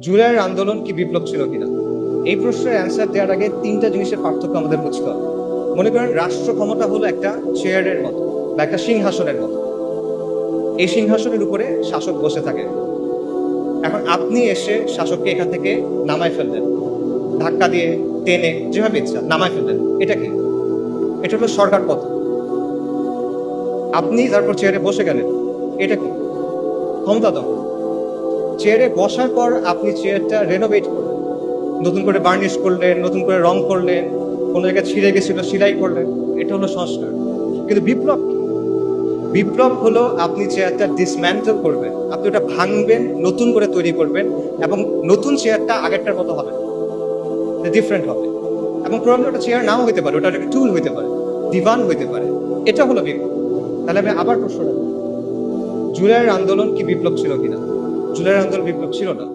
জুলাইয়ের আন্দোলন কি বিপ্লব ছিল কিনা, এই প্রশ্নের অ্যান্সার দেওয়ার আগে তিনটা জিনিসের পার্থক্য আমাদের বুঝতে হবে। মনে করেন রাষ্ট্র ক্ষমতা হলো একটা চেয়ারের মতো বা একটা সিংহাসনের মতো। এই সিংহাসনের উপরে শাসক বসে থাকে। এখন আপনি এসে শাসককে এখান থেকে নামায় ফেললেন, ধাক্কা দিয়ে টেনে যেভাবে ইচ্ছা নামায় ফেললেন। এটা কি? এটা হলো সরকার পতন। আপনি তারপর চেয়ারে বসে গেলেন, এটা কি? ক্ষমতা দখল। চেয়ারে বসার পর আপনি চেয়ারটা রেনোভেট করলেন, নতুন করে বার্নিশ করলেন, নতুন করে রং করলেন, কোনো জায়গায় ছিঁড়ে গেছিল সেলাই করলেন, এটা হলো সংস্কার। কিন্তু বিপ্লব কি? বিপ্লব হলো আপনি চেয়ারটা ডিসম্যান্টল করবেন, আপনি ওটা ভাঙবেন, নতুন করে তৈরি করবেন, এবং নতুন চেয়ারটা আগেরটার মতো হবে, ডিফারেন্ট হবে। এবং প্রবলেম ওটা চেয়ার নাও হইতে পারে, ওটা একটা টুল হইতে পারে, দিবান হইতে পারে। এটা হলো বিপ্লব। তাহলে আমি আবার প্রশ্ন রাখবো, জুলাইয়ের আন্দোলন কি বিপ্লব ছিল কিনা? জুলাইয়ের আন্দোলন বিপ্লব ছিল না।